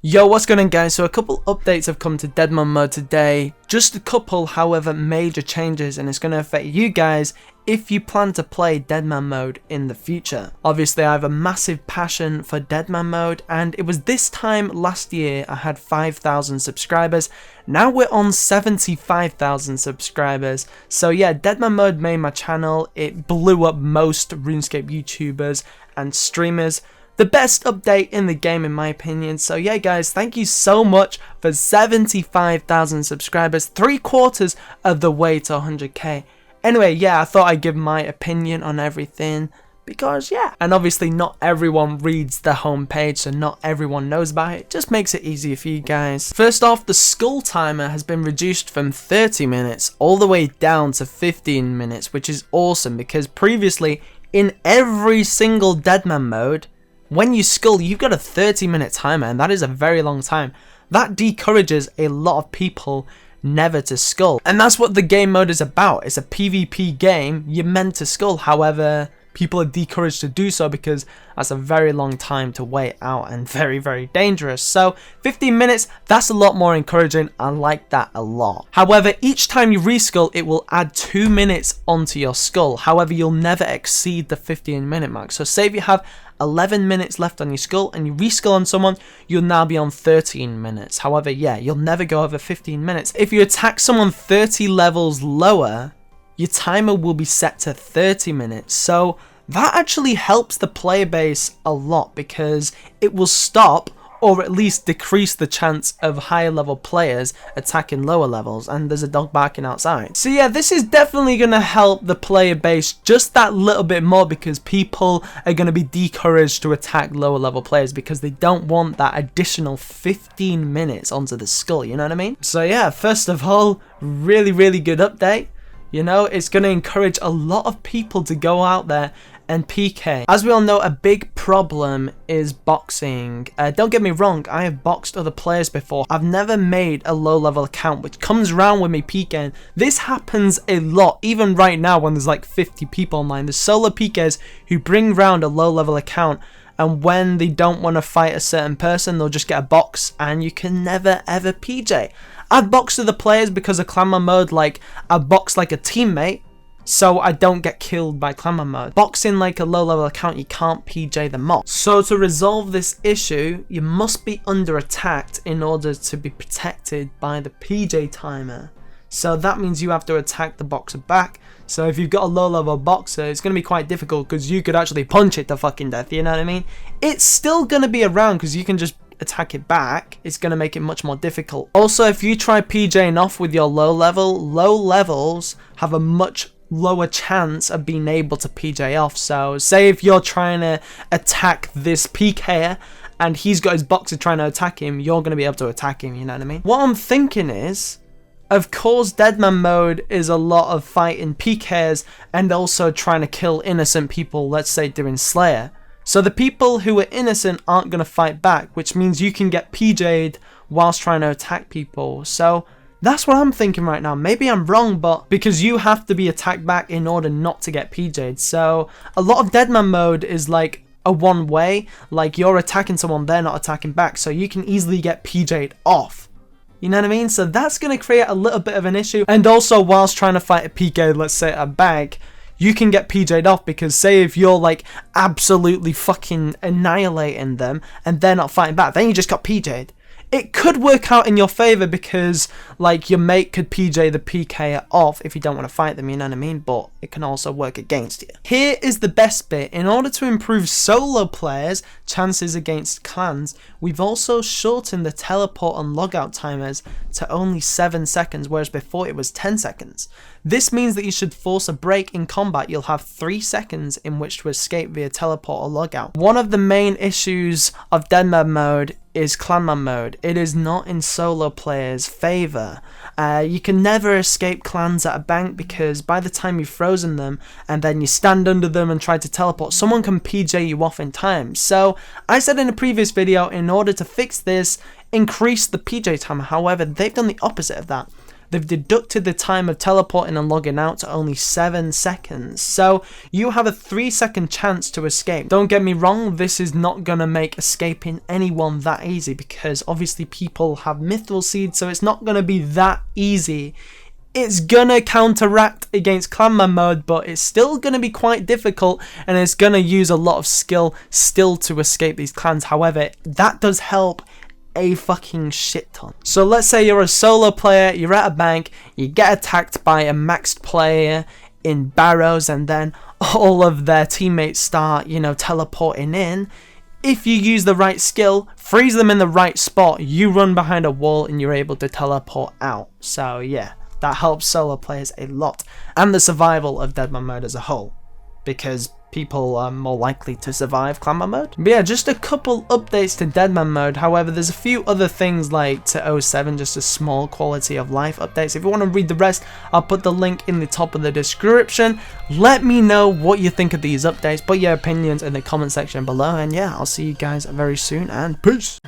Yo, what's going on guys? So a couple updates have come to Deadman mode today. Just a couple, however, major changes, and it's going to affect you guys if you plan to play Deadman mode in the future. Obviously, I have a massive passion for Deadman mode, and it was this time last year I had 5,000 subscribers. Now we're on 75,000 subscribers. So yeah, Deadman mode made my channel. It blew up most RuneScape YouTubers and streamers. The best update in the game in my opinion. So yeah guys, thank you so much for 75,000 subscribers, 3/4 of the way to 100k. Anyway, yeah, I thought I'd give my opinion on everything because yeah. And obviously not everyone reads the homepage, so not everyone knows about it. Just makes it easier for you guys. First off, the skull timer has been reduced from 30 minutes all the way down to 15 minutes, which is awesome because previously in every single Deadman mode, when you skull, you've got a 30-minute timer, and that is a very long time. That discourages a lot of people never to skull. And that's what the game mode is about. It's a PvP game. You're meant to skull. However, people are discouraged to do so because that's a very long time to wait out and very, very dangerous. So 15 minutes, that's a lot more encouraging. I like that a lot. However, each time you reskull, it will add 2 minutes onto your skull. However, you'll never exceed the 15-minute mark. So say if you have 11 minutes left on your skull and you reskull on someone, you'll now be on 13 minutes. However, yeah, you'll never go over 15 minutes. If you attack someone 30 levels lower, your timer will be set to 30 minutes. So that actually helps the player base a lot because it will stop or at least decrease the chance of higher level players attacking lower levels. And there's a dog barking outside. So yeah, this is definitely going to help the player base just that little bit more because people are going to be discouraged to attack lower level players because they don't want that additional 15 minutes onto the skull, you know what I mean? So yeah, first of all, really good update. You know, it's going to encourage a lot of people to go out there and PK. As we all know, a big problem is boxing. Don't get me wrong, I have boxed other players before. I've never made a low level account which comes around with me PKing. This happens a lot, even right now when there's like 50 people online. There's solo PKs who bring round a low level account, and when they don't want to fight a certain person, they'll just get a box and you can never ever PJ. I've boxed other players because of clanman mode, like I box like a teammate so I don't get killed by clanman mode. Boxing like a low level account, you can't PJ them off. So to resolve this issue, you must be under attacked in order to be protected by the PJ timer. So that means you have to attack the boxer back. So if you've got a low level boxer, it's going to be quite difficult because you could actually punch it to fucking death, you know what I mean? It's still going to be around because you can just attack it back. It's going to make it much more difficult. Also, if you try PJing off with your low levels have a much lower chance of being able to PJ off. So say if you're trying to attack this PKer and he's got his boxer trying to attack him, you're going to be able to attack him, you know what I mean? What I'm thinking is, of course, Deadman mode is a lot of fighting PKs and also trying to kill innocent people, let's say doing Slayer. So the people who are innocent aren't going to fight back, which means you can get PJ'd whilst trying to attack people. So that's what I'm thinking right now. Maybe I'm wrong, but because you have to be attacked back in order not to get PJ'd. So a lot of Deadman mode is like a one way, like you're attacking someone, they're not attacking back. So you can easily get PJ'd off. You know what I mean? So that's going to create a little bit of an issue. And also whilst trying to fight a PK, let's say a bag, you can get PJ'd off because say if you're like absolutely fucking annihilating them and they're not fighting back, then you just got PJ'd. It could work out in your favor because like your mate could PJ the PK off if you don't want to fight them, you know what I mean? But it can also work against you. Here is the best bit. In order to improve solo players' chances against clans, we've also shortened the teleport and logout timers to only 7 seconds, whereas before it was 10 seconds. This means that you should force a break in combat, you'll have 3 seconds in which to escape via teleport or logout. One of the main issues of Deadman mode is clanman mode. It is not in solo players' favor. You can never escape clans at a bank because by the time you've frozen them and then you stand under them and try to teleport, someone can PJ you off in time. So I said in a previous video, in order to fix this, increase the PJ timer. However, they've done the opposite of that. they've deducted the time of teleporting and logging out to only 7 seconds. So you have a 3-second chance to escape. Don't get me wrong, this is not going to make escaping anyone that easy, because obviously people have mithril seeds, so it's not going to be that easy. It's gonna counteract against clanman mode, but it's still gonna be quite difficult, and it's gonna use a lot of skill still to escape these clans. However, that does help a fucking shit ton. So let's say you're a solo player, you're at a bank, you get attacked by a maxed player in barrows, and then all of their teammates start, you know, teleporting in. If you use the right skill, freeze them in the right spot, you run behind a wall and you're able to teleport out. So yeah, that helps solo players a lot, and the survival of Deadman mode as a whole, because people are more likely to survive clanman mode. But yeah, just a couple updates to Deadman mode. However, there's a few other things like to 07, just a small quality of life updates. If you want to read the rest, I'll put the link in the top of the description. Let me know what you think of these updates, put your opinions in the comment section below, and yeah, I'll see you guys very soon, and peace.